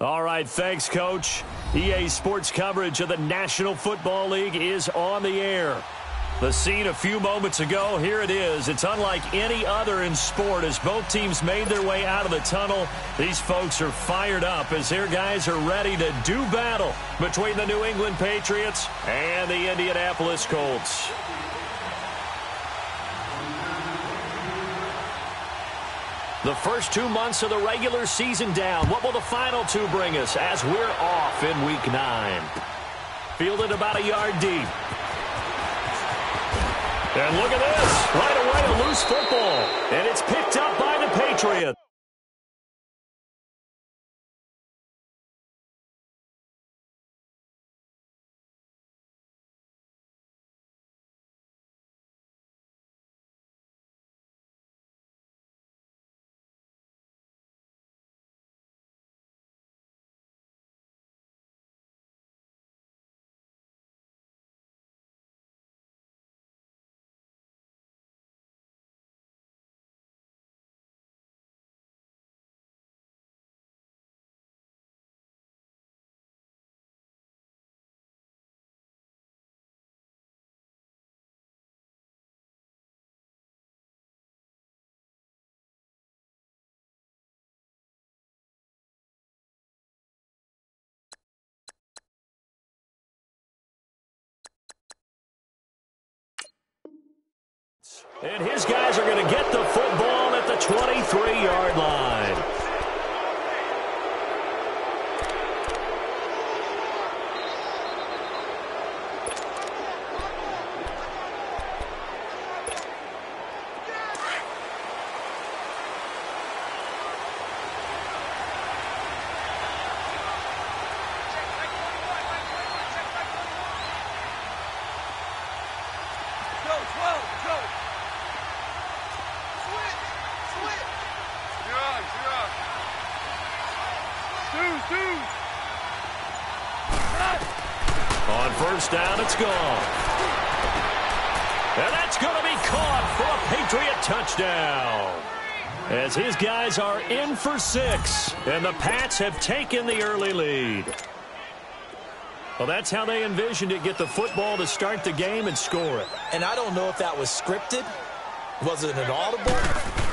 All right, thanks, Coach. EA Sports coverage of the National Football League is on the air. The scene a few moments ago, here it is. It's unlike any other in sport as both teams made their way out of the tunnel. These folks are fired up as their guys are ready to do battle between the New England Patriots and the Indianapolis Colts. The first 2 months of the regular season down. What will the final two bring us as we're off in Week 9? Fielded about a yard deep. And look at this. Right away, a loose football. And it's picked up by the Patriots. And his guys are going to get the football at the 23-yard line. On first down, it's gone. And that's going to be caught for a Patriot touchdown. As his guys are in for 6, and the Pats have taken the early lead. Well, that's how they envisioned it, get the football to start the game and score it. And I don't know if that was scripted. Was it an audible?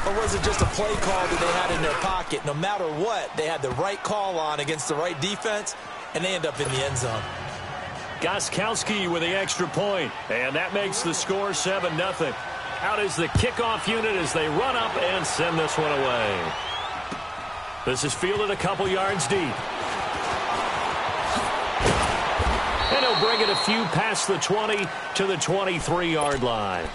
Or was it just a play call that they had in their pocket? No matter what, they had the right call on against the right defense, and they end up in the end zone. Gostkowski with the extra point, and that makes the score 7-0. Out is the kickoff unit as they run up and send this one away. This is fielded a couple yards deep. And he'll bring it a few past the 20 to the 23-yard line.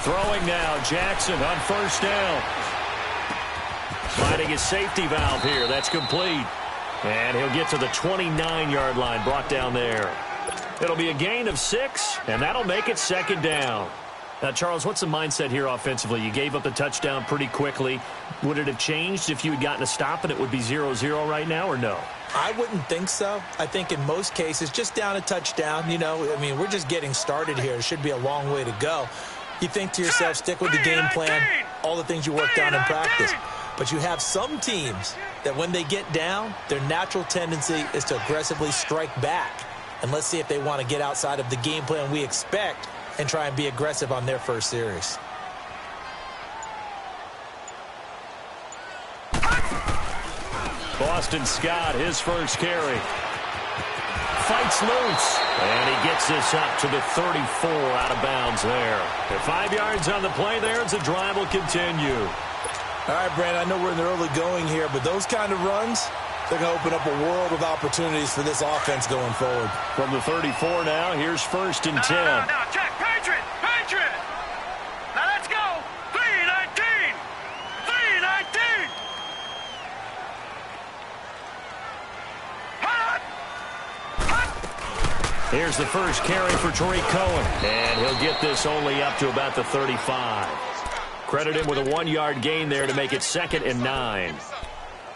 Throwing now, Jackson on first down. Finding his safety valve here. That's complete. And he'll get to the 29-yard line, brought down there. It'll be a gain of 6, and that'll make it second down. Now, Charles, what's the mindset here offensively? You gave up the touchdown pretty quickly. Would it have changed if you had gotten a stop and it would be 0-0 right now, or no? I wouldn't think so. I think in most cases, just down a touchdown, you know, I mean, we're just getting started here. It should be a long way to go. You think to yourself, stick with the game plan, all the things you worked on in practice. But you have some teams that when they get down, their natural tendency is to aggressively strike back. And let's see if they want to get outside of the game plan we expect and try and be aggressive on their first series. Boston Scott, his first carry. Fights loose. And he gets this up to the 34 out of bounds there. And 5 yards on the play there as the drive will continue. All right, Brandon, I know we're in the early going here, but those kind of runs, they're going to open up a world of opportunities for this offense going forward. From the 34 now, here's 1st and 10. Now, check. Patriot. Now let's go. 3-19. 3-19. Here's the first carry for Tariq Cohen. And he'll get this only up to about the 35. Credit him with a 1-yard gain there to make it 2nd and 9.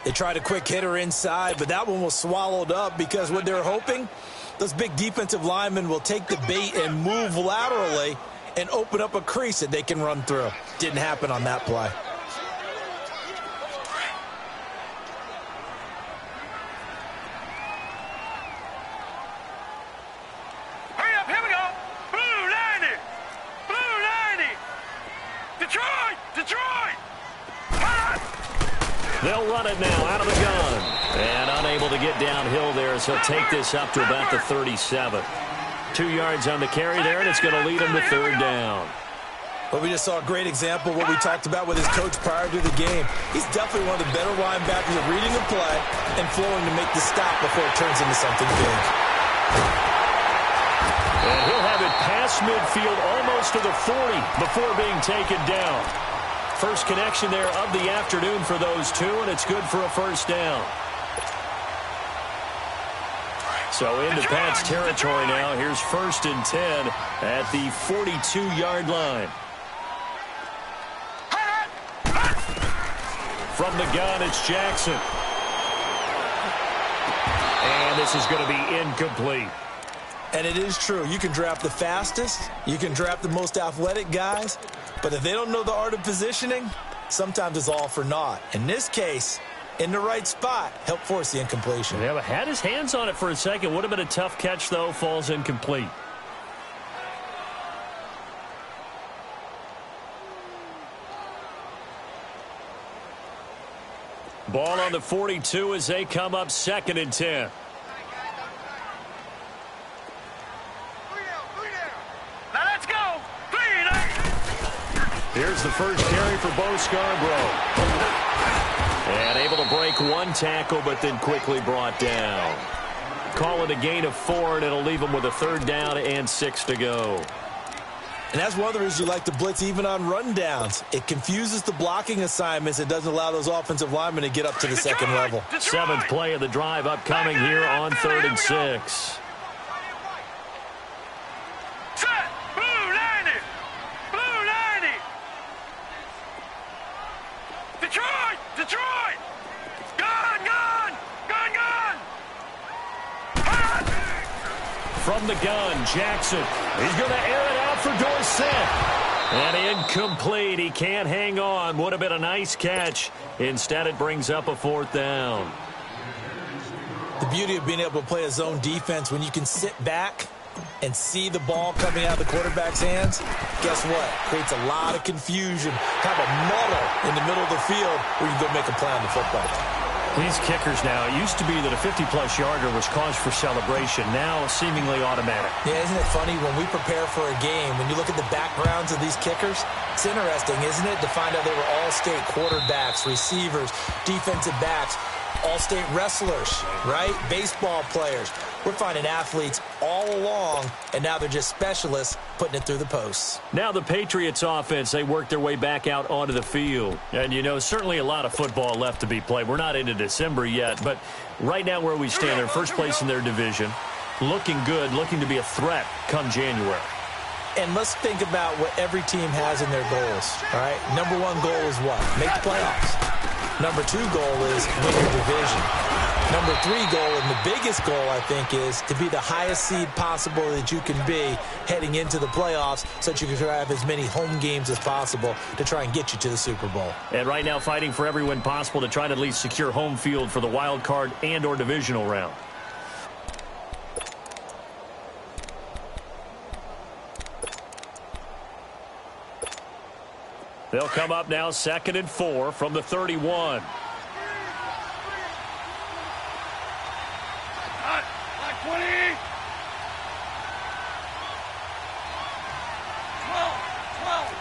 They tried a quick hitter inside, but that one was swallowed up because what they're hoping, those big defensive linemen will take the bait and move laterally and open up a crease that they can run through. Didn't happen on that play. Hurry up, here we go. Blue 90. Blue 90. Detroit. They'll run it now out of the gun. And unable to get downhill there, so he'll take this up to about the 37. 2 yards on the carry there, and it's going to lead him to 3rd down. Well, we just saw a great example of what we talked about with his coach prior to the game. He's definitely one of the better linebackers at reading the play and flowing to make the stop before it turns into something big. And he'll have it past midfield almost to the 40 before being taken down. First connection there of the afternoon for those two, and it's good for a 1st down. So into Pat's territory now. Here's 1st and 10 at the 42-yard line. From the gun, it's Jackson. And this is going to be incomplete. And it is true. You can draft the fastest. You can draft the most athletic guys. But if they don't know the art of positioning, sometimes it's all for naught. In this case, in the right spot, helped force the incompletion. Yeah, but had his hands on it for a second. Would have been a tough catch, though. Falls incomplete. Ball on the 42 as they come up 2nd and 10. Now let's go. 3-9. Here's the first carry for Bo Scarborough. And able to break one tackle, but then quickly brought down. Call it a gain of 4, and it'll leave him with a 3rd down and 6 to go. And that's one of the reasons you like to blitz even on rundowns. It confuses the blocking assignments. It doesn't allow those offensive linemen to get up to the second level. 7th play of the drive upcoming here on 3rd and 6. Detroit! Gun! From the gun, Jackson. He's going to air it out for Dorsett. And incomplete. He can't hang on. Would have been a nice catch. Instead, it brings up a 4th down. The beauty of being able to play a zone defense when you can sit back and see the ball coming out of the quarterback's hands, guess what? Creates a lot of confusion. Have a muddle in the middle of the field where you can go make a play on the football. These kickers now, it used to be that a 50-plus yarder was cause for celebration. Now seemingly automatic. Yeah, isn't it funny when we prepare for a game, when you look at the backgrounds of these kickers, it's interesting, isn't it, to find out they were all-state quarterbacks, receivers, defensive backs. all-state wrestlers, right? Baseball players. We're finding athletes all along, and now they're just specialists putting it through the posts. Now the Patriots offense, they work their way back out onto the field. And, you know, certainly a lot of football left to be played. We're not into December yet, but right now where we stand, they're first place in their division. Looking good, looking to be a threat come January. And let's think about what every team has in their goals, all right? Number one goal is what? Make the playoffs. Number two goal is win your division. Number three goal, and the biggest goal, I think, is to be the highest seed possible that you can be heading into the playoffs so that you can have as many home games as possible to try and get you to the Super Bowl. And right now fighting for every win possible to try to at least secure home field for the wild card and or divisional round. They'll come up now 2nd and 4 from the 31. Hot. 20. 12. 12.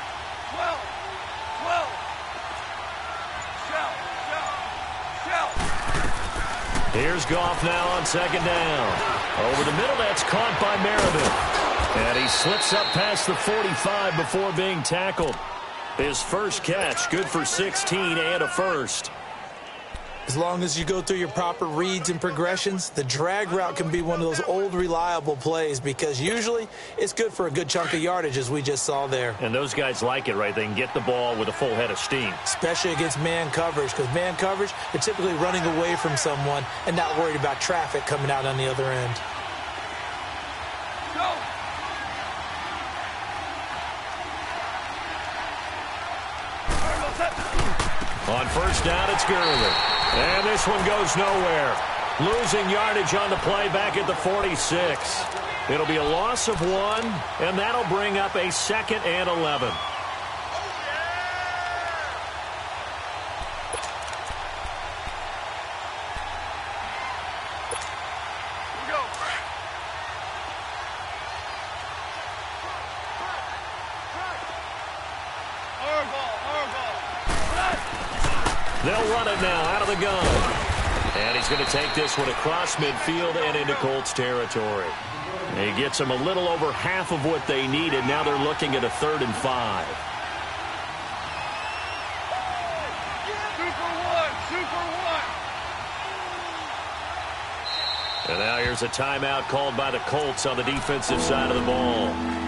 12. 12. Shout. Here's Goff now on 2nd down. Over the middle, that's caught by Merriman. And he slips up past the 45 before being tackled. His first catch, good for 16 and a first. As long as you go through your proper reads and progressions, the drag route can be one of those old reliable plays because usually it's good for a good chunk of yardage as we just saw there. And those guys like it, right? They can get the ball with a full head of steam. Especially against man coverage because man coverage, they're typically running away from someone and not worried about traffic coming out on the other end. Go. On first down, it's Gurley. And this one goes nowhere. Losing yardage on the play back at the 46. It'll be a loss of 1, and that'll bring up a 2nd and 11. They'll run it now out of the gun. And he's going to take this one across midfield and into Colts territory. He gets them a little over half of what they needed. Now they're looking at a 3rd and 5. Super one. And now here's a timeout called by the Colts on the defensive side of the ball.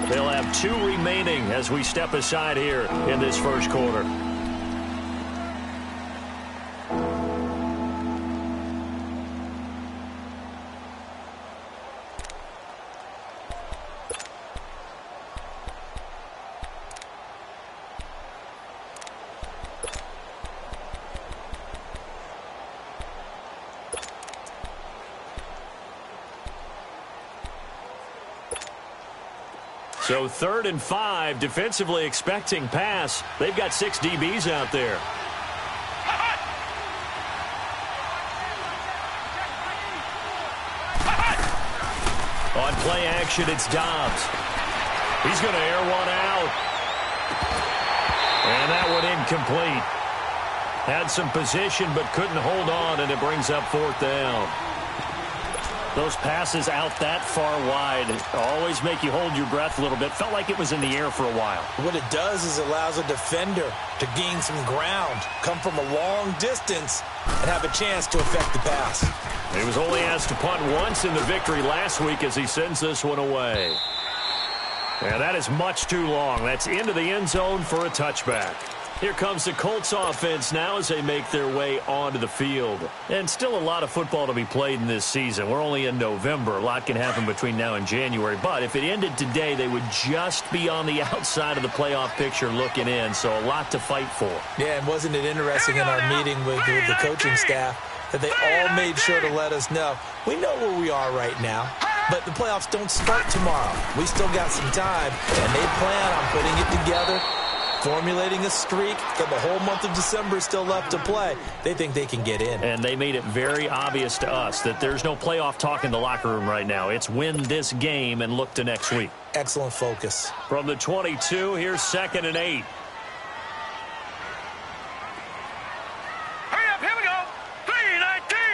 They'll have 2 remaining as we step aside here in this first quarter. So 3rd and 5, defensively expecting pass. They've got 6 DBs out there. On play action, it's Dobbs. He's going to air one out. And that one incomplete. Had some position but couldn't hold on, and it brings up 4th down. Those passes out that far wide always make you hold your breath a little bit. Felt like it was in the air for a while. What it does is allows a defender to gain some ground, come from a long distance, and have a chance to affect the pass. He was only asked to punt once in the victory last week as he sends this one away. And that is much too long. That's into the end zone for a touchback. Here comes the Colts offense now as they make their way onto the field. And still a lot of football to be played in this season. We're only in November. A lot can happen between now and January. But if it ended today, they would just be on the outside of the playoff picture looking in. So a lot to fight for. Yeah, and wasn't it interesting in our meeting with the coaching staff that they all made sure to let us know, we know where we are right now. But the playoffs don't start tomorrow. We still got some time, and they plan on putting it together, formulating a streak. Got the whole month of December still left to play. They think they can get in. And they made it very obvious to us that there's no playoff talk in the locker room right now. It's win this game and look to next week. Excellent focus. From the 22, here's 2nd and 8. Hurry up, here we go. 3:19.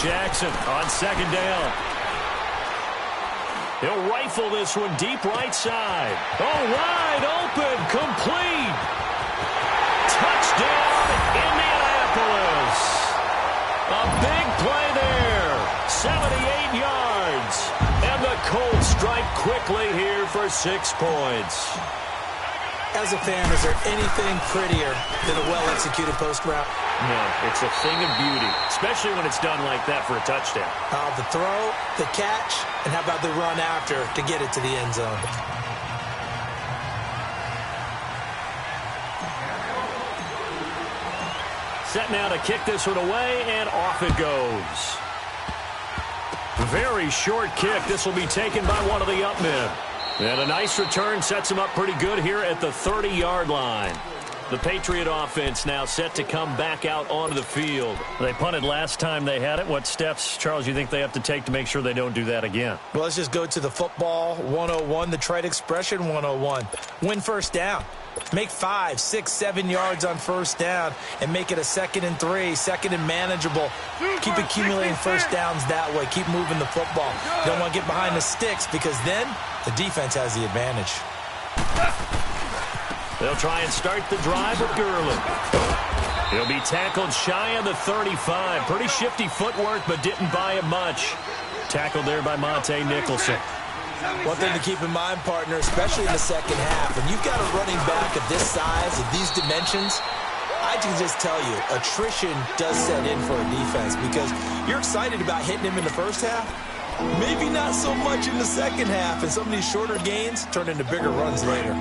Jackson on second down. He'll rifle this one deep right side. Oh, wide open, complete. Touchdown, Indianapolis. A big play there, 78 yards. And the Colts strike quickly here for 6 points. As a fan, is there anything prettier than a well-executed post route? No, it's a thing of beauty, especially when it's done like that for a touchdown. The throw, the catch, and how about the run after to get it to the end zone? Set now to kick this one away, and off it goes. Very short kick. This will be taken by one of the up men. And a nice return sets him up pretty good here at the 30-yard line. The Patriot offense now set to come back out onto the field. They punted last time they had it. What steps, Charles, you think they have to take to make sure they don't do that again? Well, let's just go to the football 101, the trade expression 101. Win first down. Make 5, 6, 7 yards on first down and make it a 2nd and 3, 2nd and manageable. Keep accumulating first downs that way. Keep moving the football. You don't want to get behind the sticks because then the defense has the advantage. They'll try and start the drive with Gurley. He'll be tackled shy of the 35. Pretty shifty footwork, but didn't buy him much. Tackled there by Monte Nicholson. One thing to keep in mind, partner, especially in the second half, when you've got a running back of this size, of these dimensions, I can just tell you, attrition does set in for a defense because you're excited about hitting him in the first half. Maybe not so much in the second half, and some of these shorter gains turn into bigger runs later.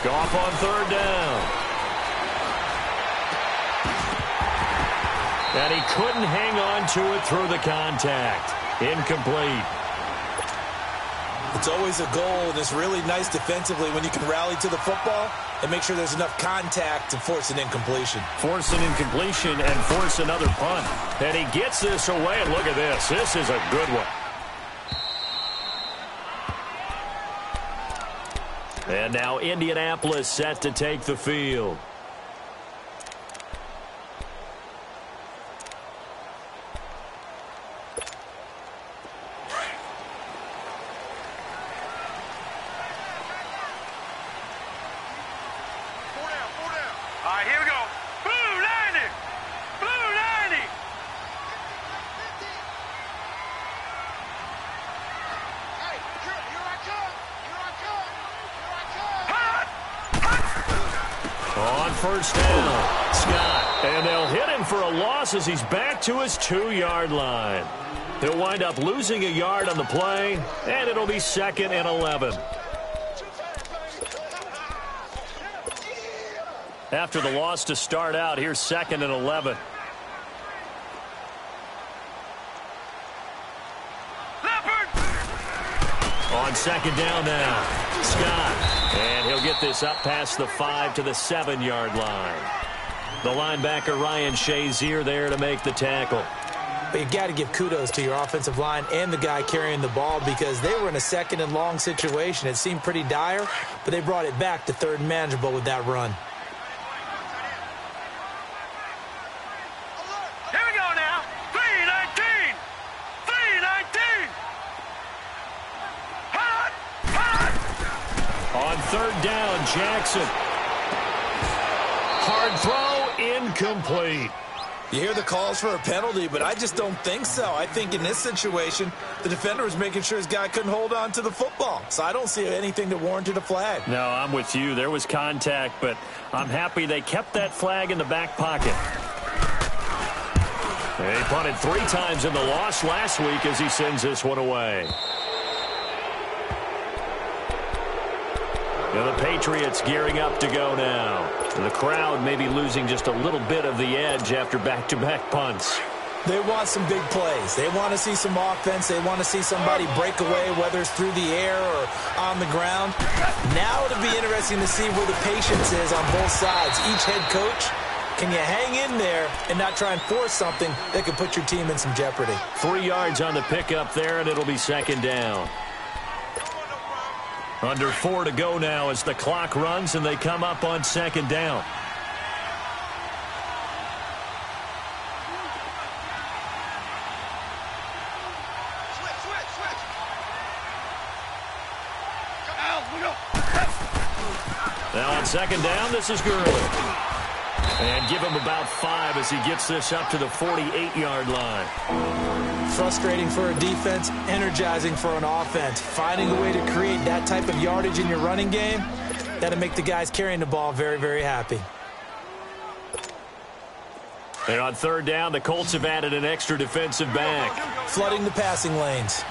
Off on third down. And he couldn't hang on to it through the contact. Incomplete. It's always a goal, and it's really nice defensively when you can rally to the football and make sure there's enough contact to force an incompletion. Force an incompletion and force another punt. And he gets this away, and look at this. This is a good one. And now Indianapolis set to take the field. All right, here we go. Blue 90. Blue 90. Hey, here I come. Here I come. On first down, Scott. And they'll hit him for a loss as he's back to his 2-yard line. He'll wind up losing a yard on the play, and it'll be 2nd and 11. After the loss to start out, here's 2nd and 11. On second down now, Scott. And he'll get this up past the 5 to the 7-yard line. The linebacker, Ryan Shazier, there to make the tackle. But you got to give kudos to your offensive line and the guy carrying the ball because they were in a 2nd and long situation. It seemed pretty dire, but they brought it back to 3rd and manageable with that run. Here we go now. 3-19. 3-19. Hot. On third down, Jackson. Hard throw, incomplete. You hear the calls for a penalty, but I just don't think so. I think in this situation, the defender was making sure his guy couldn't hold on to the football. So I don't see anything that warranted a flag. No, I'm with you. There was contact, but I'm happy they kept that flag in the back pocket. He punted 3 times in the loss last week as he sends this one away. And the Patriots gearing up to go now. And the crowd may be losing just a little bit of the edge after back-to-back punts. They want some big plays. They want to see some offense. They want to see somebody break away, whether it's through the air or on the ground. Now it'll be interesting to see where the patience is on both sides. Each head coach Can you hang in there and not try and force something that could put your team in some jeopardy? 3 yards on the pickup there, and it'll be second down. Under 4 to go now as the clock runs, and they come up on second down. Now on second down, this is Gurley. And give him about 5 as he gets this up to the 48-yard line. Frustrating for a defense, energizing for an offense. Finding a way to create that type of yardage in your running game, that'll make the guys carrying the ball very, very happy. And on third down, the Colts have added an extra defensive back. Flooding the passing lanes.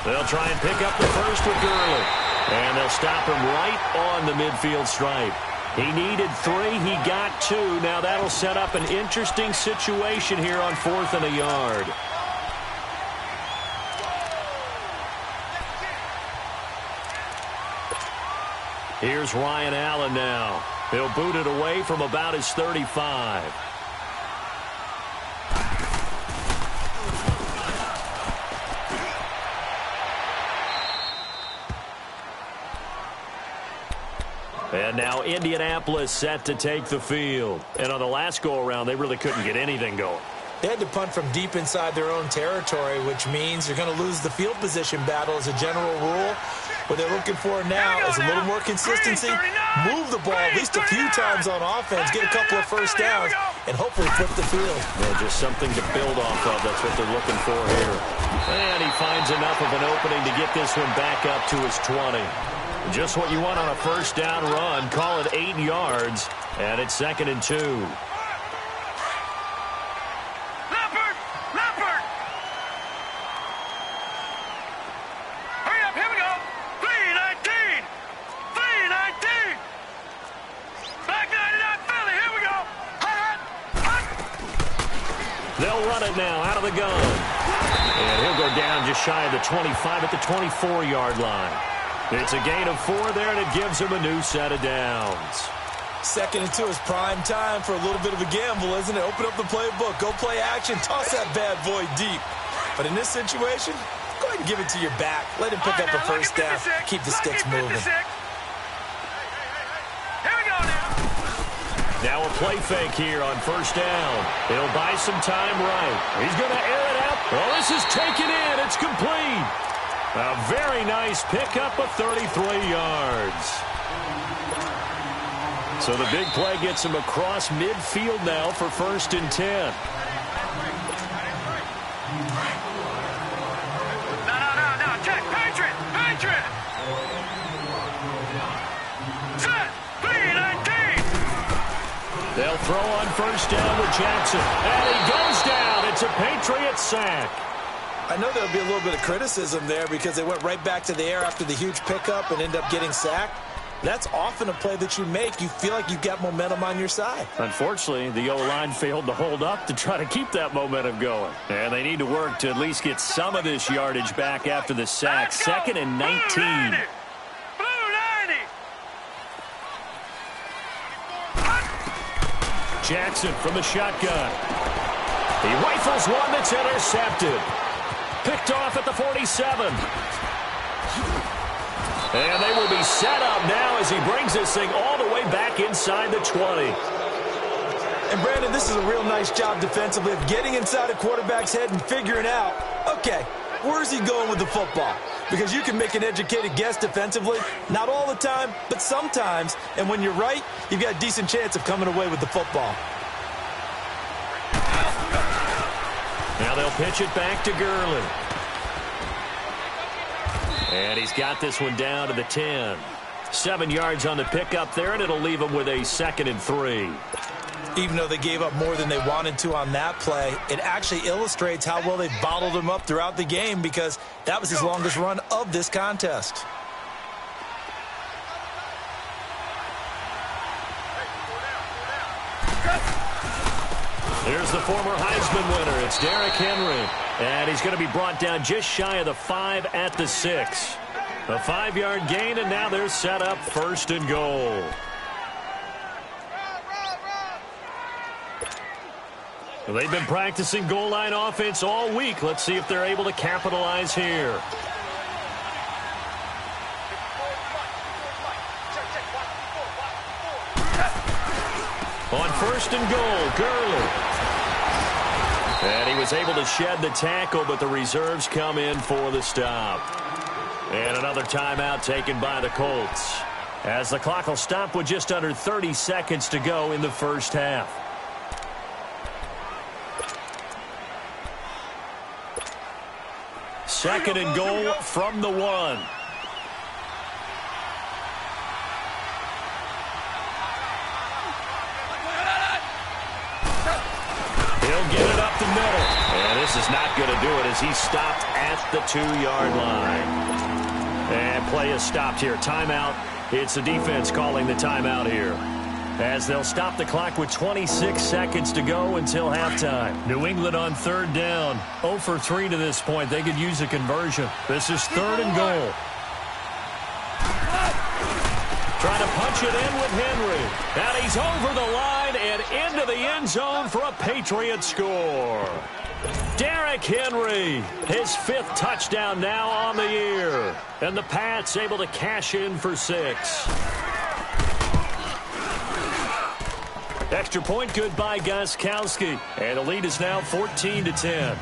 They'll try and pick up the first with Gurley. And they'll stop him right on the midfield stripe. He needed 3. He got 2. Now that'll set up an interesting situation here on 4th and a yard. Here's Ryan Allen now. He'll boot it away from about his 35. And now Indianapolis set to take the field. And on the last go-around, they really couldn't get anything going. They had to punt from deep inside their own territory, which means you're going to lose the field position battle as a general rule. What they're looking for now is a little more consistency, move the ball at least a few times on offense, get a couple of first downs, and hopefully flip the field. Well, just something to build off of. That's what they're looking for here. And he finds enough of an opening to get this one back up to his 20. Just what you want on a first down run. Call it 8 yards, and it's 2nd and 2. Hurry up, here we go. 3-19. 3-19. Back 99 Philly, here we go. They'll run it now out of the gun. And he'll go down just shy of the 25 at the 24-yard line. It's a gain of 4 there, and it gives him a new set of downs. 2nd and 2 is prime time for a little bit of a gamble, isn't it? Open up the playbook, go play action, toss that bad boy deep. But in this situation, go ahead and give it to your back. Let him pick up a first down. Keep the sticks moving. Here we go now. Now a play fake here on first down. He'll buy some time right. He's going to air it out. Well, this is taken in. It's complete. A very nice pickup of 33 yards. So the big play gets him across midfield now for 1st and 10. No. Check. Patriot. Set. 3-19. They'll throw on first down with Jackson. And he goes down. It's a Patriot sack. I know there'll be a little bit of criticism there because they went right back to the air after the huge pickup and end up getting sacked. That's often a play that you make. You feel like you've got momentum on your side. Unfortunately, the O-line failed to hold up to try to keep that momentum going. And they need to work to at least get some of this yardage back after the sack. 2nd and 19. Blue 90. Jackson from the shotgun. He rifles one that's intercepted. Picked off at the 47. And they will be set up now as he brings this thing all the way back inside the 20. And, Brandon, this is a real nice job defensively of getting inside a quarterback's head and figuring out, okay, where's he going with the football? Because you can make an educated guess defensively, not all the time, but sometimes. And when you're right, you've got a decent chance of coming away with the football. Now they'll pitch it back to Gurley. And he's got this one down to the 10. 7 yards on the pickup there, and it'll leave him with a 2nd and 3. Even though they gave up more than they wanted to on that play, it actually illustrates how well they bottled him up throughout the game because that was his longest run of this contest. Here's the former Heisman winner. It's Derrick Henry. And he's going to be brought down just shy of the 5 at the 6. A 5-yard gain, and now they're set up 1st and goal. They've been practicing goal line offense all week. Let's see if they're able to capitalize here. On 1st and goal, Gurley. And he was able to shed the tackle, but the reserves come in for the stop. And another timeout taken by the Colts, as the clock will stop with just under 30 seconds to go in the first half. Second and goal from the 1. He'll get it up the middle. And this is not going to do it as he stopped at the 2-yard line. And play is stopped here. Timeout. It's the defense calling the timeout here, as they'll stop the clock with 26 seconds to go until halftime. New England on 3rd down. 0 for 3 to this point. They could use a conversion. This is 3rd and goal. Trying to punch it in with Henry. And he's over the line and into the end zone for a Patriot score. Derrick Henry, his 5th touchdown now on the year. And the Pats able to cash in for 6. Extra point good by Gostkowski. And the lead is now 14-10.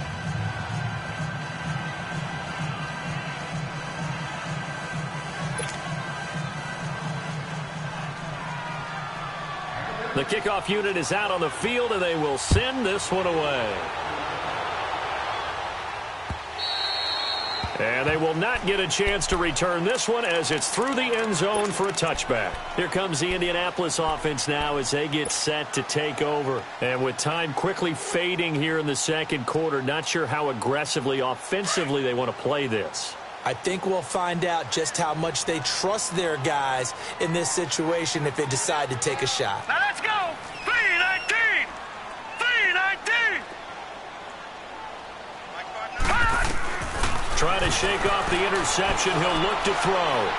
The kickoff unit is out on the field, and they will send this one away. And they will not get a chance to return this one, as it's through the end zone for a touchback. Here comes the Indianapolis offense now as they get set to take over. And with time quickly fading here in the second quarter, not sure how aggressively, offensively they want to play this. I think we'll find out just how much they trust their guys in this situation if they decide to take a shot. Now let's go. 3-19. 3-19. Trying to shake off the interception. He'll look to throw.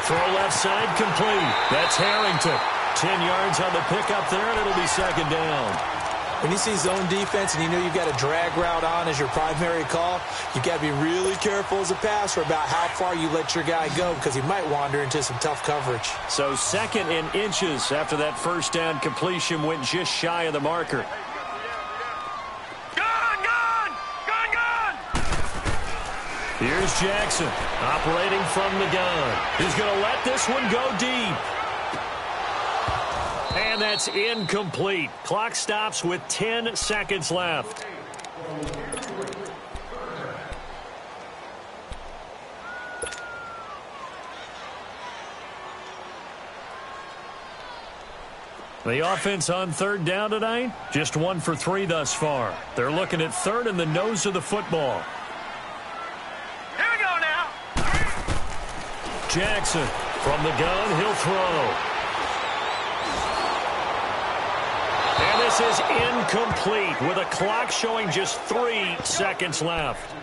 Throw left side complete. That's Harrington. 10 yards on the pickup there, and it'll be 2nd down. When you see zone defense and you know you've got a drag route on as your primary call, you've got to be really careful as a passer about how far you let your guy go, because he might wander into some tough coverage. So 2nd and inches after that 1st down completion went just shy of the marker. Here's Jackson operating from the gun. He's going to let this one go deep. And that's incomplete. Clock stops with 10 seconds left. The offense on 3rd down tonight, just 1 for 3 thus far. They're looking at 3rd and the nose of the football. Here we go now. Jackson from the gun, he'll throw. And this is incomplete with a clock showing just 3 seconds left.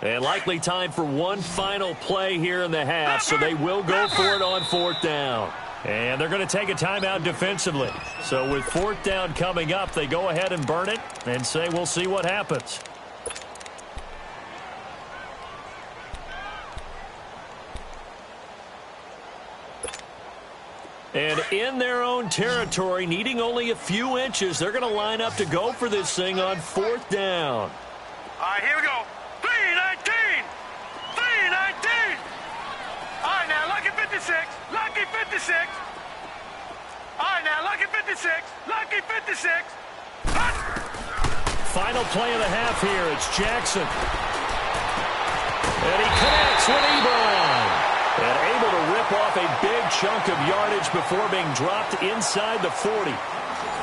And likely time for one final play here in the half, so they will go for it on 4th down. And they're going to take a timeout defensively. So with 4th down coming up, they go ahead and burn it and say we'll see what happens. And in their own territory, needing only a few inches, they're going to line up to go for this thing on 4th down. All right, here we go. 3-19. 3-19. All right, now, lucky 56. Lucky 56. All right, now, lucky 56. Lucky 56. Final play of the half here. It's Jackson. And he connects with Ebron. And able to rip off a big chunk of yardage before being dropped inside the 40.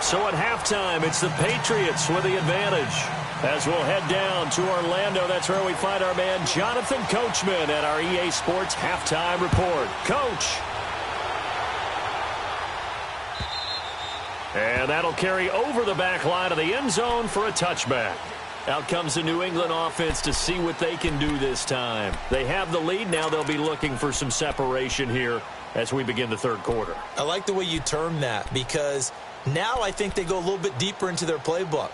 So at halftime, it's the Patriots with the advantage. As we'll head down to Orlando, that's where we find our man Jonathan Coachman at our EA Sports Halftime Report. Coach. And that'll carry over the back line of the end zone for a touchback. Out comes the New England offense to see what they can do this time. They have the lead. Now they'll be looking for some separation here as we begin the third quarter. I like the way you term that, because now I think they go a little bit deeper into their playbook.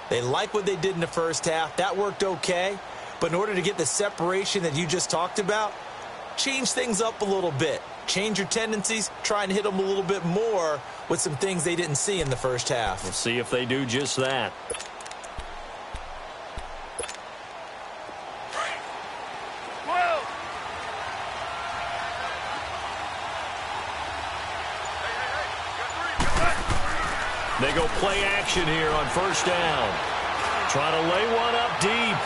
They like what they did in the first half. That worked okay. But in order to get the separation that you just talked about, change things up a little bit. Change your tendencies. Try and hit them a little bit more with some things they didn't see in the first half. We'll see if they do just that. They go play action here on first down. Trying to lay one up deep.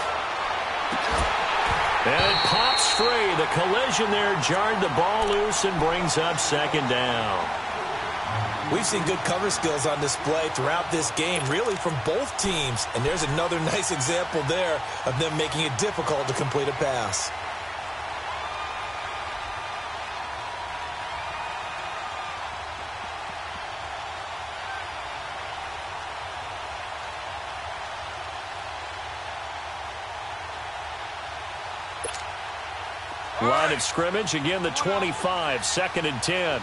And it pops free. The collision there jarred the ball loose and brings up second down. We've seen good cover skills on display throughout this game, really from both teams. And there's another nice example there of them making it difficult to complete a pass. Line of scrimmage, again the 25, 2nd and 10.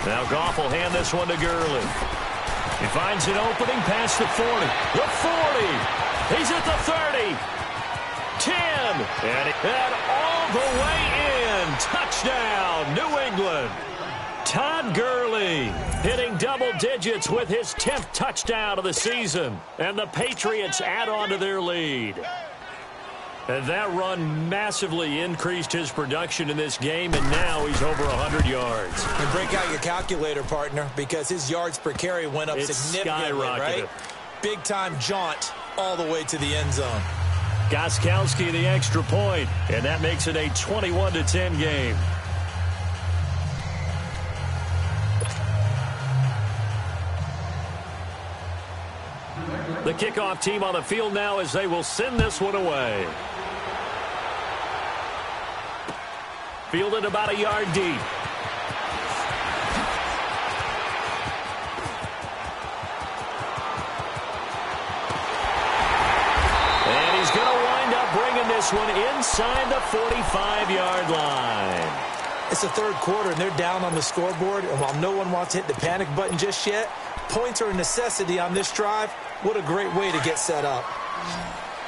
Now Goff will hand this one to Gurley. He finds an opening past the 40. The 40. He's at the 30. 10. And all the way in. Touchdown, New England. Todd Gurley hitting double digits with his 10th touchdown of the season. And the Patriots add on to their lead. And that run massively increased his production in this game, and now he's over 100 yards. And break out your calculator, partner, because his yards per carry went up significantly, right? Big-time jaunt all the way to the end zone. Gostkowski the extra point, and that makes it a 21-10 game. The kickoff team on the field now as they will send this one away. Fielded about a yard deep. And he's going to wind up bringing this one inside the 45-yard line. It's the third quarter, and they're down on the scoreboard. And while no one wants to hit the panic button just yet, points are a necessity on this drive. What a great way to get set up.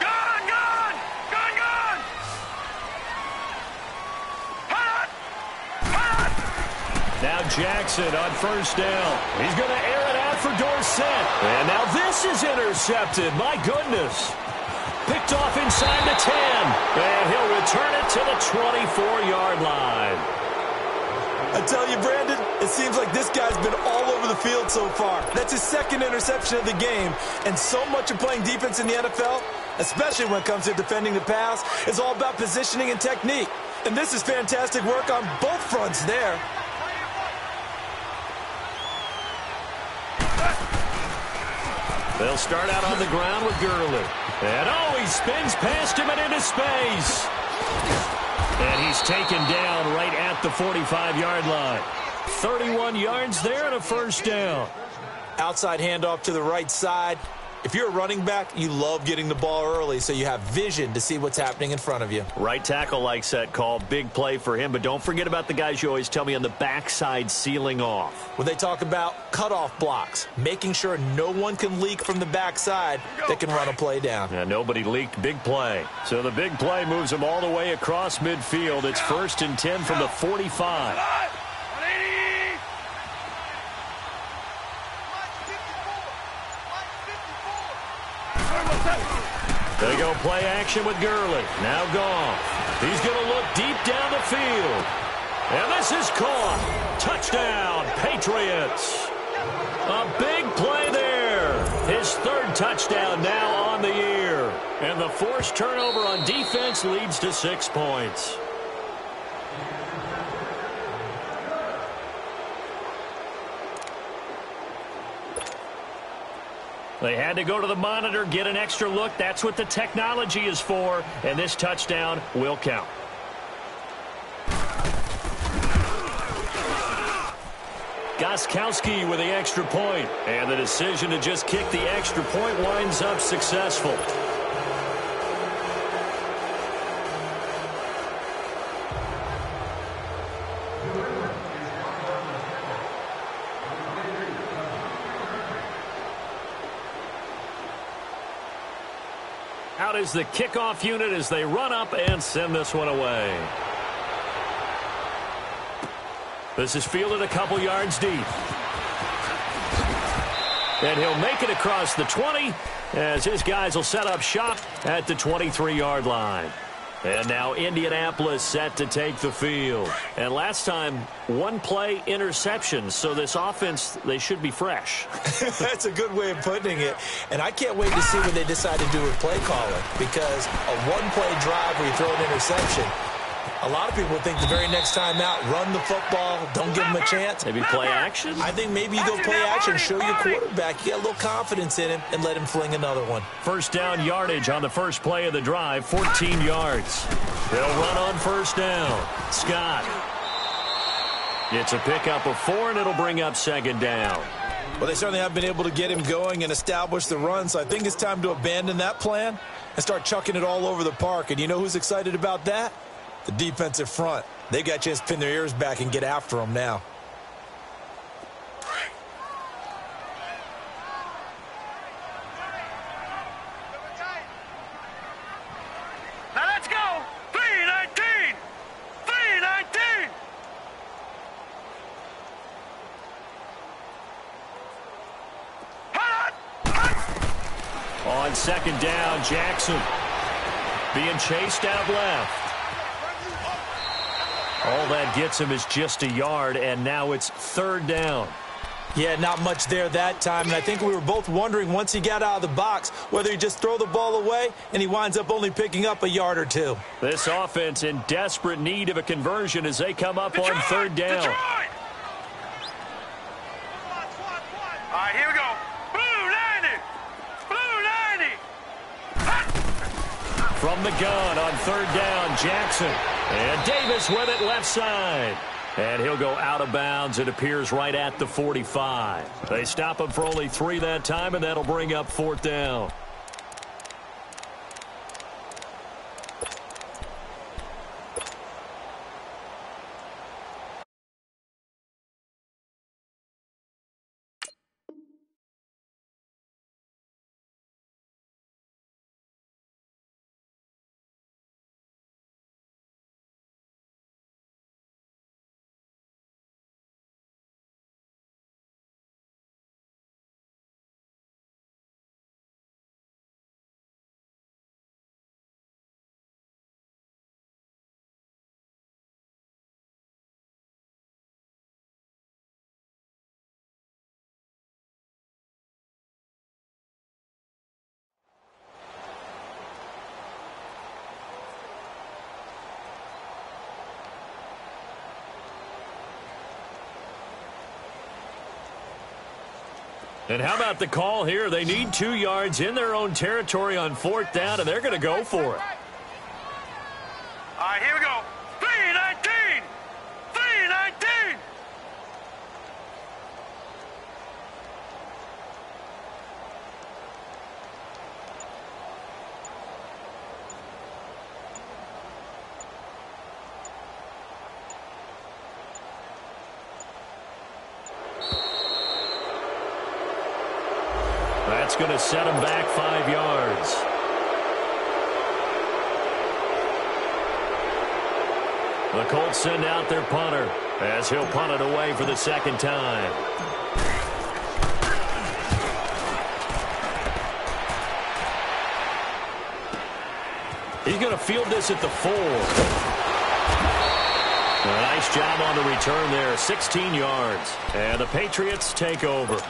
Gone! Gone! Gone! Gone! Hot! Hot! Now Jackson on first down. He's going to air it out for Dorsett. And now this is intercepted. My goodness. Picked off inside the 10. And he'll return it to the 24-yard line. I tell you, Brandon, it seems like this guy's been all over the field so far. That's his second interception of the game. And so much of playing defense in the NFL, especially when it comes to defending the pass, is all about positioning and technique. And this is fantastic work on both fronts there. They'll start out on the ground with Gurley. And he spins past him and into space. And he's taken down right at the 45-yard line. 31 yards there and a first down. Outside handoff to the right side. If you're a running back, you love getting the ball early so you have vision to see what's happening in front of you. Right tackle likes that call. Big play for him. But don't forget about the guys you always tell me on the backside sealing off. When they talk about cutoff blocks, making sure no one can leak from the backside that can run a play down. Yeah, nobody leaked. Big play. So the big play moves them all the way across midfield. It's 1st and 10 from the 45. They go play action with Gurley. Now Goff. He's going to look deep down the field. And this is caught. Touchdown, Patriots. A big play there. His 3rd touchdown now on the year. And the forced turnover on defense leads to 6 points. They had to go to the monitor, get an extra look. That's what the technology is for. And this touchdown will count. Gostkowski with the extra point. And the decision to just kick the extra point winds up successful. Out is the kickoff unit as they run up and send this one away. This is fielded a couple yards deep. And he'll make it across the 20 as his guys will set up shop at the 23-yard line. And now Indianapolis set to take the field. And last time, one play interception. So this offense, they should be fresh. That's a good way of putting it. And I can't wait to see what they decide to do with play calling. Because a one-play drive where you throw an interception, a lot of people think the very next time out, run the football, don't give them a chance. Maybe play action? I think maybe you go play action, show your quarterback, you get a little confidence in him, and let him fling another one. First down yardage on the first play of the drive, 14 yards. They'll run on first down. Scott. It's a pickup of 4, and it'll bring up second down. Well, they certainly have been able to get him going and establish the run, so I think it's time to abandon that plan and start chucking it all over the park. And you know who's excited about that? The defensive front. They got a chance to pin their ears back and get after them now. Now let's go. 3-19. 3-19. On second down, Jackson being chased out left. All that gets him is just a yard, and now it's third down. Yeah, not much there that time, and I think we were both wondering once he got out of the box whether he just throw the ball away and he winds up only picking up a yard or two. This offense in desperate need of a conversion as they come up on third down. Detroit. All right, here we go. Blue 90. Blue 90. From the gun on third down, Jackson. And Davis with it left side. And he'll go out of bounds. It appears right at the 45. They stop him for only 3 that time, and that'll bring up fourth down. And how about the call here? They need 2 yards in their own territory on fourth down, and they're going to go for it. All right, here we go. 3-19. 3-19. That's going to set them back 5 yards. The Colts send out their punter as he'll punt it away for the second time. He's going to field this at the 4. A nice job on the return there, 16 yards. And the Patriots take over.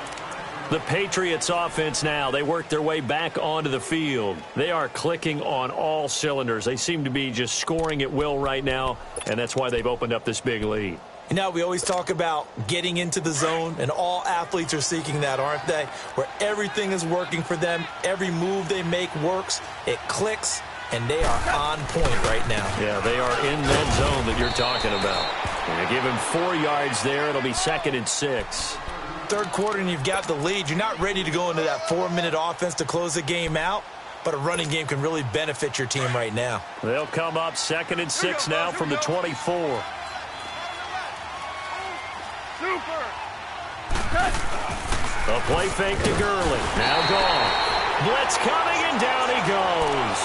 The Patriots offense now, they work their way back onto the field. They are clicking on all cylinders. They seem to be just scoring at will right now, and that's why they've opened up this big lead. You know, we always talk about getting into the zone, and all athletes are seeking that, aren't they? Where everything is working for them, every move they make works, it clicks, and they are on point right now. Yeah, they are in that zone that you're talking about. And they give him 4 yards there. It'll be 2nd and 6. Third quarter and you've got the lead. You're not ready to go into that 4-minute offense to close the game out, but a running game can really benefit your team right now. They'll come up 2nd and 6 now from the 24. A play fake to Gurley. Now gone. Blitz coming, and down he goes.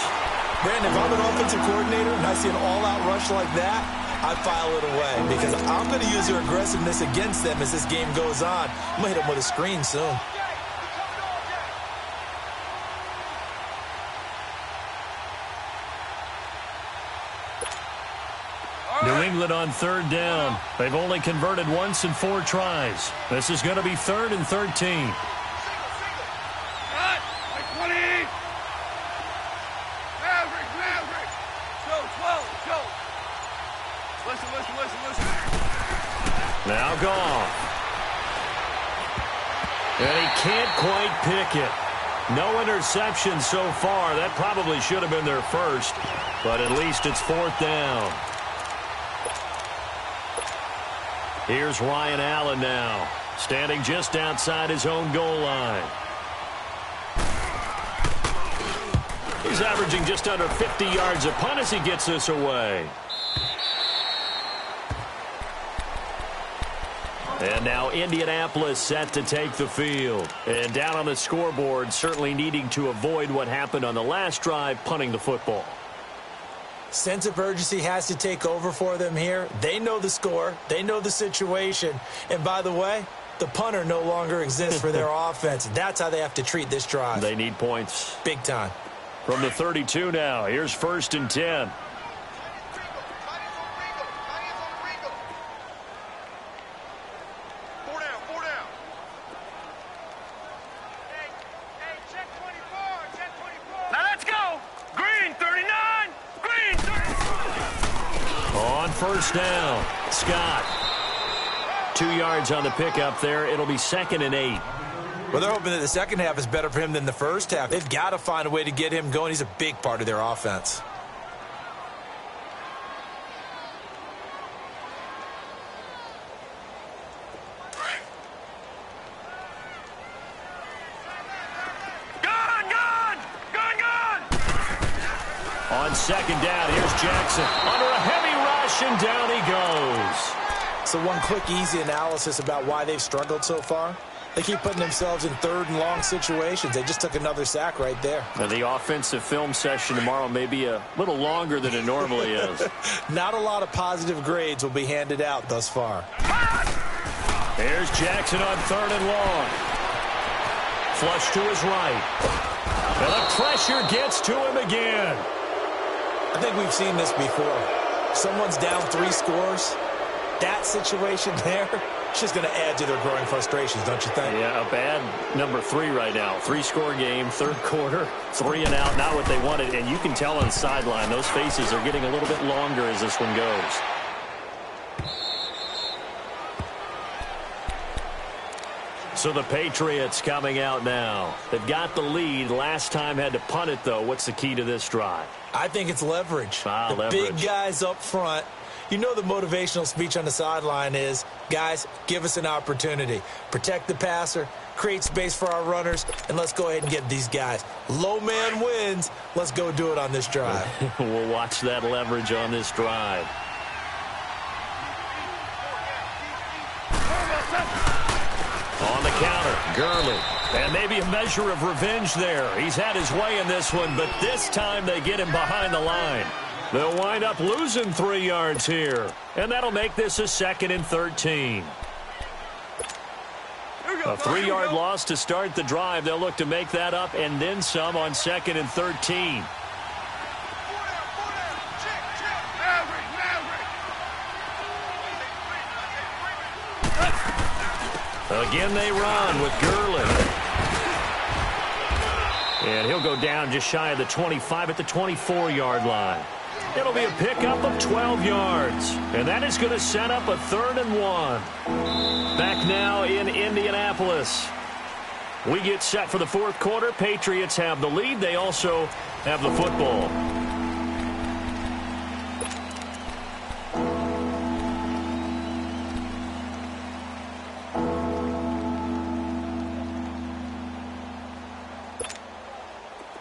Brandon, if I'm an offensive coordinator and I see an all-out rush like that, I file it away because I'm going to use their aggressiveness against them as this game goes on. I'm going to hit them with a screen soon. New England on 3rd down. They've only converted once in 4 tries. This is going to be 3rd and 13. Now gone. And he can't quite pick it. No interception so far. That probably should have been their first, but at least it's 4th down. Here's Ryan Allen now, standing just outside his own goal line. He's averaging just under 50 yards a punt as he gets this away. And now Indianapolis set to take the field. And down on the scoreboard, certainly needing to avoid what happened on the last drive, punting the football. Sense of urgency has to take over for them here. They know the score. They know the situation. And by the way, the punter no longer exists for their offense. That's how they have to treat this drive. They need points. Big time. From the 32 now, here's 1st and 10. First down, Scott. 2 yards on the pickup there. It'll be 2nd and 8. Well, they're hoping that the second half is better for him than the first half. They've got to find a way to get him going. He's a big part of their offense. On 2nd down, here's Jackson. Under a heavy rush, and down he goes. So one quick, easy analysis about why they've struggled so far. They keep putting themselves in 3rd and long situations. They just took another sack right there. Now, the offensive film session tomorrow may be a little longer than it normally is. Not a lot of positive grades will be handed out thus far. Here's Jackson on 3rd and long. Flush to his right. And the pressure gets to him again. I think we've seen this before. Someone's down 3 scores. That situation there, it's just going to add to their growing frustrations, don't you think? Yeah, a bad number 3 right now. 3-score game, 3rd quarter, 3 and out, not what they wanted. And you can tell on the sideline, those faces are getting a little bit longer as this one goes. So the Patriots coming out now. They've got the lead. Last time had to punt it, though. What's the key to this drive? I think it's leverage. Leverage. Big guys up front. You know the motivational speech on the sideline is, guys, give us an opportunity. Protect the passer, create space for our runners, and let's go ahead and get these guys. Low man wins. Let's go do it on this drive. We'll watch that leverage on this drive. On the counter, Gurley. And maybe a measure of revenge there. He's had his way in this one, but this time they get him behind the line. They'll wind up losing 3 yards here. And that'll make this a 2nd and 13. A 3-yard loss to start the drive. They'll look to make that up and then some on 2nd and 13. Again they run with Gurley. And he'll go down just shy of the 25 at the 24-yard line. It'll be a pickup of 12 yards. And that is going to set up a 3rd and 1. Back now in Indianapolis. We get set for the 4th quarter. Patriots have the lead. They also have the football.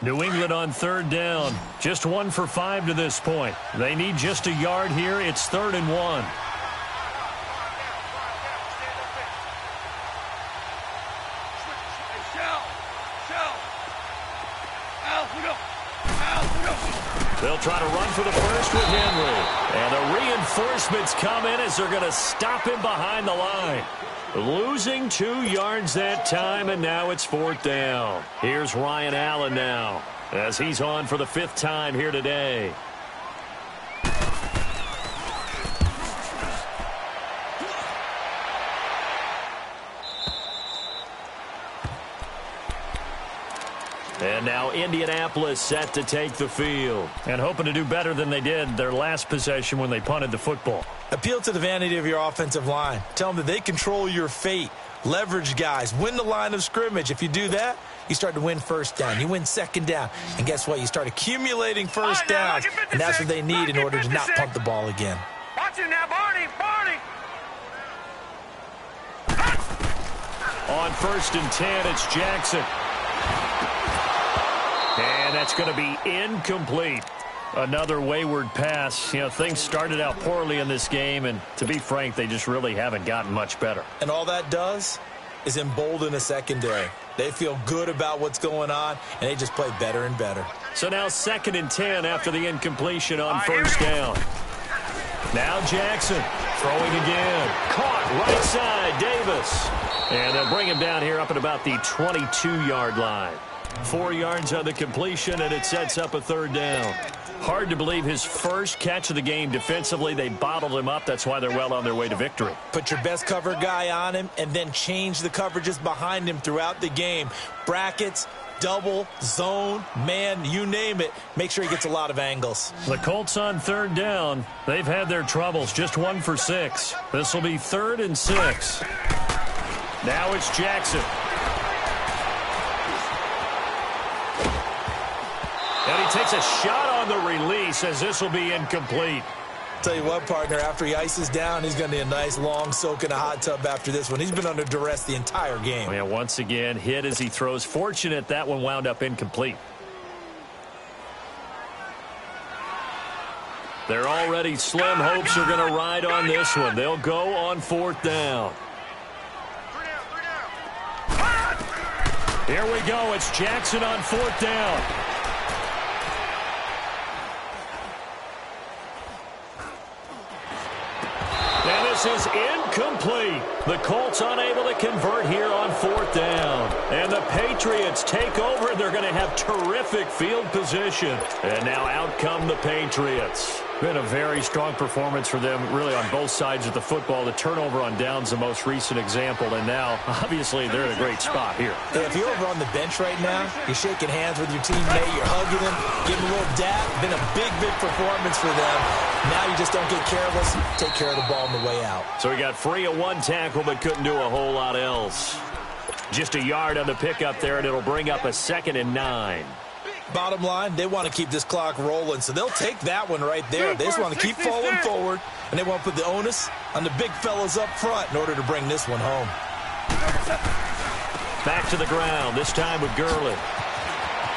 New England on 3rd down. Just 1 for 5 to this point. They need just a yard here. It's 3rd and 1. They'll try to run for the first with Henry. And the reinforcements come in as they're going to stop him behind the line. Losing 2 yards that time, and now it's 4th down. Here's Ryan Allen now as he's on for the 5th time here today. And now Indianapolis set to take the field. And hoping to do better than they did their last possession when they punted the football. Appeal to the vanity of your offensive line. Tell them that they control your fate. Leverage guys. Win the line of scrimmage. If you do that, you start to win 1st down. You win 2nd down. And guess what? You start accumulating 1st downs. And that's what they need in order to not punt the ball again. Watch it now, Barney. Barney. On 1st and 10, it's Jackson. And that's going to be incomplete. Another wayward pass. You know, things started out poorly in this game, and to be frank, they just really haven't gotten much better. And all that does is embolden a secondary. They feel good about what's going on, and they just play better and better. So now 2nd and 10 after the incompletion on 1st down. Now Jackson throwing again. Caught right side, Davis. And they'll bring him down here up at about the 22-yard line. 4 yards on the completion, and it sets up a 3rd down. Hard to believe his first catch of the game defensively. They bottled him up. That's why they're well on their way to victory. Put your best cover guy on him and then change the coverages behind him throughout the game. Brackets, double, zone, man, you name it. Make sure he gets a lot of angles. The Colts on 3rd down. They've had their troubles. Just 1 for 6. This will be 3rd and 6. Now it's Jackson. And he takes a shot on the release as this will be incomplete. Tell you what, partner, after he ices down, he's going to need a nice long soak in a hot tub after this one. He's been under duress the entire game. Yeah, once again, hit as he throws. Fortunate that one wound up incomplete. Their already slim hopes are going to ride on this one. They'll go on 4th down. Here we go. It's Jackson on 4th down. This is incomplete. The Colts unable to convert here on 4th down. And the Patriots take over. They're going to have terrific field position. And now out come the Patriots. Been a very strong performance for them, really, on both sides of the football. The turnover on downs, the most recent example. And now, obviously, they're in a great spot here. Yeah, if you're over on the bench right now, you're shaking hands with your teammate, you're hugging him, giving him a little dap. Been a big, big performance for them. Now you just don't get careless. Take care of the ball on the way out. So he got free of 1 tackle, but couldn't do a whole lot else. Just a yard on the pickup there, and it'll bring up a 2nd and 9. Bottom line, they want to keep this clock rolling, so they'll take that one right there. They just want to keep falling forward, and they want to put the onus on the big fellas up front in order to bring this one home. Back to the ground, this time with Gurley.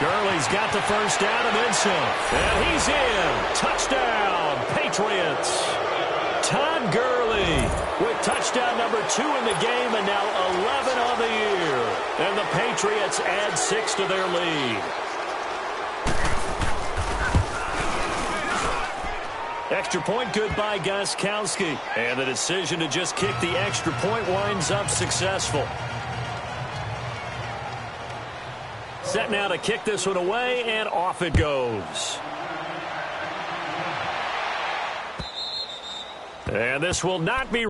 Gurley's got the first down and then some. And he's in. Touchdown, Patriots. Todd Gurley with touchdown number 2 in the game and now 11 on the year. And the Patriots add 6 to their lead. Extra point good by Gostkowski. And the decision to just kick the extra point winds up successful. Set now to kick this one away, and off it goes. And this will not be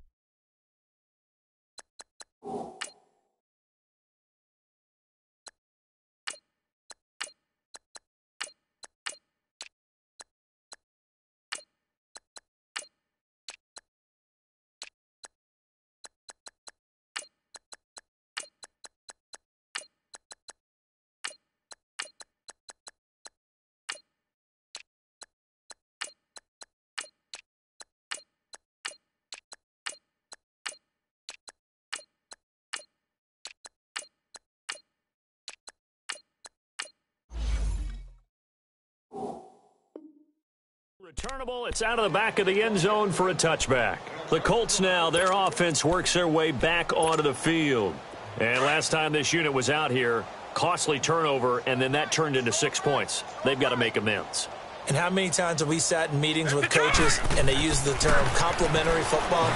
Returnable, it's out of the back of the end zone for a touchback. The Colts now, their offense works their way back onto the field. And last time this unit was out here, costly turnover, and then that turned into 6 points. They've got to make amends. And how many times have we sat in meetings with coaches and they use the term complementary football?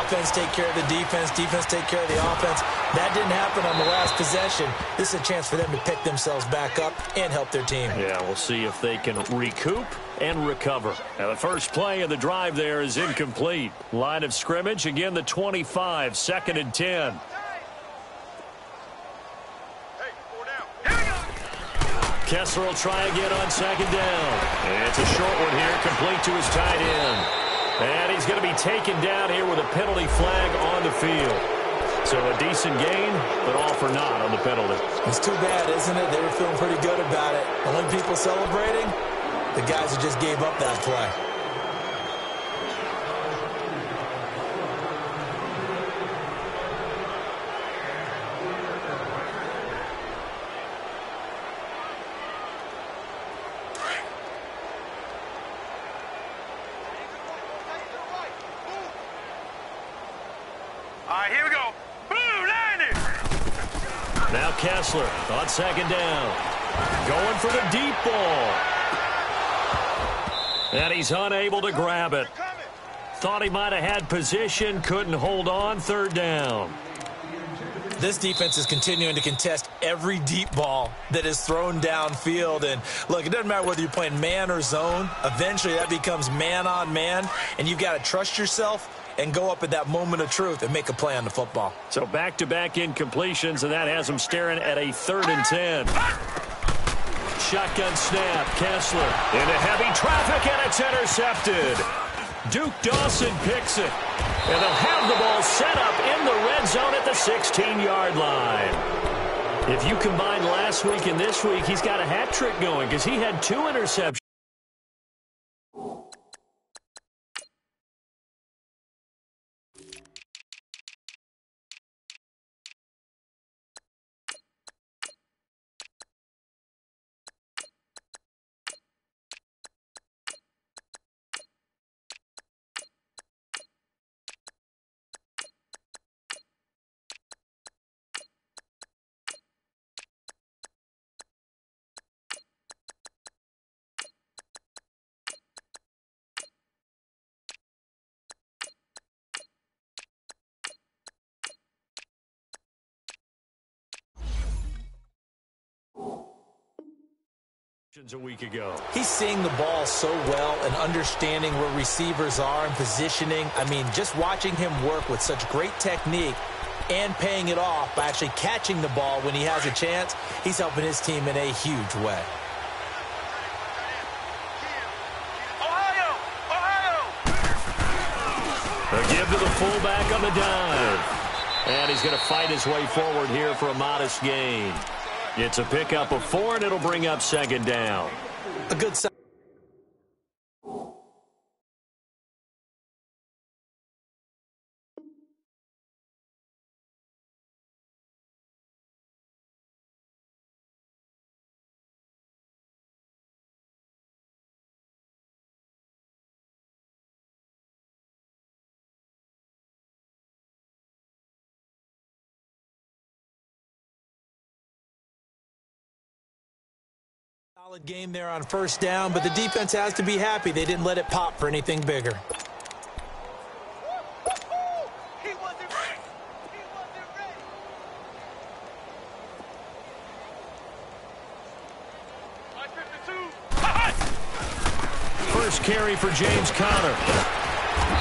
Offense take care of the defense, defense take care of the offense. That didn't happen on the last possession. This is a chance for them to pick themselves back up and help their team. Yeah, we'll see if they can recoup and recover. Now, the first play of the drive there is incomplete. Line of scrimmage, again, the 25, 2nd and 10. Kessler will try again on 2nd down. It's a short one here, complete to his tight end. And he's going to be taken down here with a penalty flag on the field. So a decent gain, but all for naught on the penalty. It's too bad, isn't it? They were feeling pretty good about it. The only people celebrating, the guys who just gave up that play. All right, here we go. Blue 90. Now Kessler on 2nd down. Going for the deep ball. And he's unable to grab it. Thought he might have had position, couldn't hold on, 3rd down. This defense is continuing to contest every deep ball that is thrown downfield. And, look, it doesn't matter whether you're playing man or zone. Eventually that becomes man on man, and you've got to trust yourself and go up at that moment of truth and make a play on the football. So back-to-back incompletions, and that has him staring at a 3rd and 10. Shotgun snap, Kessler into heavy traffic, and it's intercepted. Duke Dawson picks it. And they'll have the ball set up in the red zone at the 16-yard line. If you combine last week and this week, he's got a hat trick going because he had 2 interceptions. A week ago. He's seeing the ball so well and understanding where receivers are and positioning. I mean, just watching him work with such great technique and paying it off by actually catching the ball when he has a chance, he's helping his team in a huge way. A give to the fullback on the dive. And he's going to fight his way forward here for a modest gain. It's a pickup of 4, and it'll bring up 2nd down. A good sign. Solid game there on 1st down, but the defense has to be happy they didn't let it pop for anything bigger. He wasn't ready. He wasn't ready. 52. First carry for James Conner.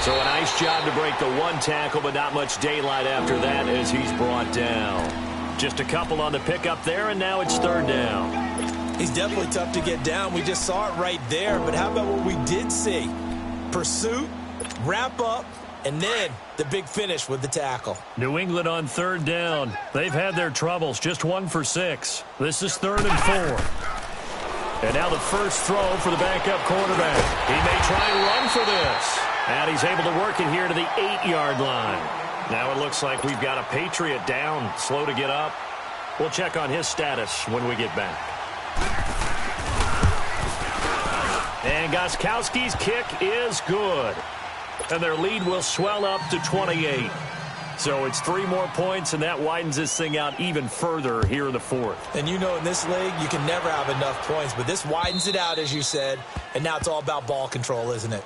So a nice job to break the 1 tackle, but not much daylight after that as he's brought down. Just a couple on the pickup there, and now it's 3rd down. He's definitely tough to get down. We just saw it right there. But how about what we did see? Pursuit, wrap up, and then the big finish with the tackle. New England on 3rd down. They've had their troubles. Just 1 for 6. This is 3rd and 4. And now the first throw for the backup quarterback. He may try and run for this. And he's able to work it here to the 8-yard line. Now it looks like we've got a Patriot down, slow to get up. We'll check on his status when we get back. And Gostkowski's kick is good. And their lead will swell up to 28. So it's 3 more points, and that widens this thing out even further here in the fourth. And you know in this league, you can never have enough points, but this widens it out, as you said, and now it's all about ball control, isn't it?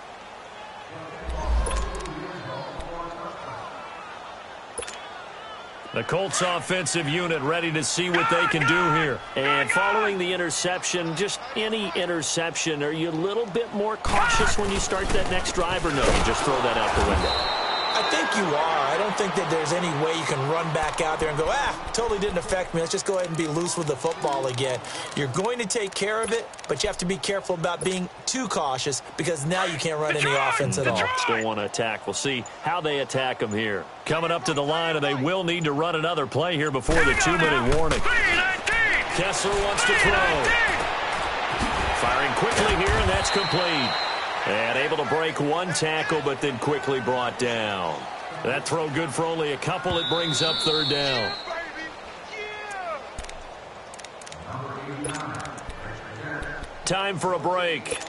The Colts offensive unit ready to see what they can do here. And following the interception, just any interception, are you a little bit more cautious when you start that next drive, or no, you just throw that out the window? I think you are. I don't think that there's any way you can run back out there and go, totally didn't affect me. Let's just go ahead and be loose with the football again. You're going to take care of it, but you have to be careful about being too cautious because now you can't run any offense at all. Still want to attack. We'll see how they attack them here. Coming up to the line, and they will need to run another play here before the 2-minute warning. Kessler wants to throw. Firing quickly here, and that's complete. And able to break one tackle, but then quickly brought down. That throw good for only a couple. It brings up 3rd down. Time for a break.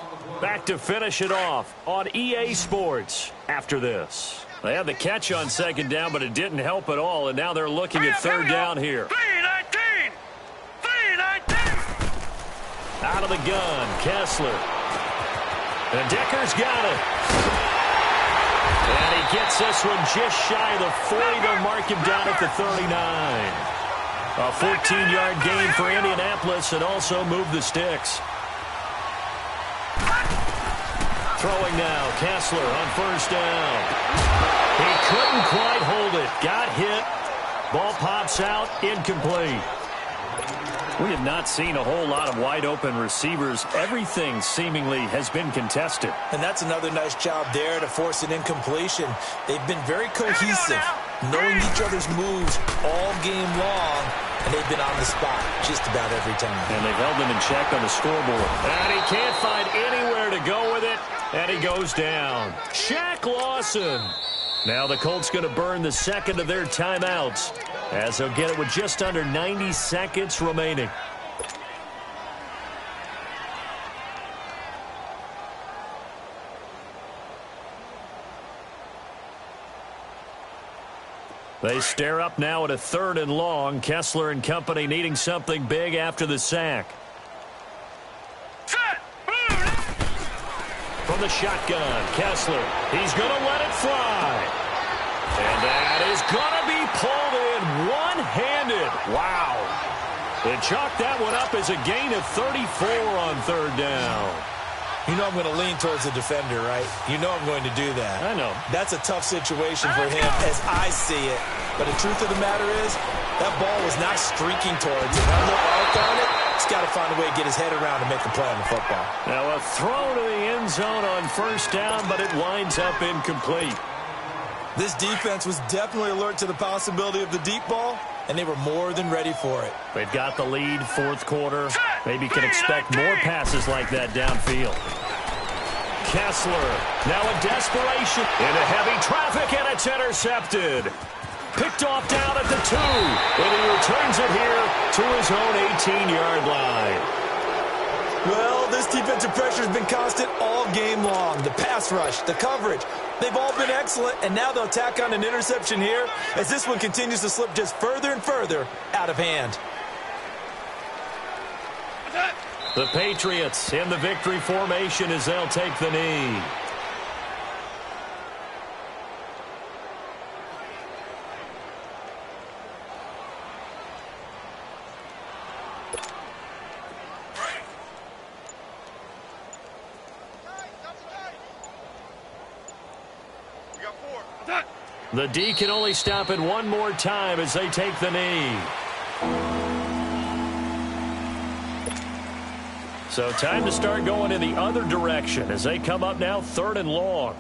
Back to finish it off on EA Sports after this. They had the catch on 2nd down, but it didn't help at all, and now they're looking at 3rd down here. 3-19! 3-19! Out of the gun, Kessler. And Decker's got it. And he gets this one just shy of the 40. They'll mark him down at the 39. A 14-yard gain for Indianapolis and also move the sticks. Throwing now, Kessler on 1st down. He couldn't quite hold it. Got hit. Ball pops out, incomplete. We have not seen a whole lot of wide-open receivers. Everything seemingly has been contested. And that's another nice job there to force an incompletion. They've been very cohesive, knowing each other's moves all game long, and they've been on the spot just about every time. And they've held them in check on the scoreboard. And he can't find anywhere to go with it, and he goes down. Shaq Lawson. Now the Colts going to burn the 2nd of their timeouts, as they'll get it with just under 90 seconds remaining. They stare up now at a 3rd and long. Kessler and company needing something big after the sack. From the shotgun, Kessler. He's going to let it fly. And that is going to be pulled in one-handed. Wow. They chalked that one up as a gain of 34 on 3rd down. You know I'm going to lean towards the defender, right? You know I'm going to do that. I know. That's a tough situation for him as I see it. But the truth of the matter is, that ball was not streaking towards him. That little arc on it, he's got to find a way to get his head around to make a play on the football. Now a throw to the end zone on 1st down, but it winds up incomplete. This defense was definitely alert to the possibility of the deep ball, and they were more than ready for it. They've got the lead, 4th quarter. Maybe can expect more passes like that downfield. Kessler, now in desperation, into heavy traffic, and it's intercepted. Picked off down at the 2, and he returns it here to his own 18-yard line. Well, this defensive pressure has been constant all game long. The pass rush, the coverage, they've all been excellent, and now they'll tack on an interception here as this one continues to slip just further and further out of hand. The Patriots in the victory formation as they'll take the knee. The D can only stop it one more time as they take the knee. So time to start going in the other direction as they come up now 3rd and long.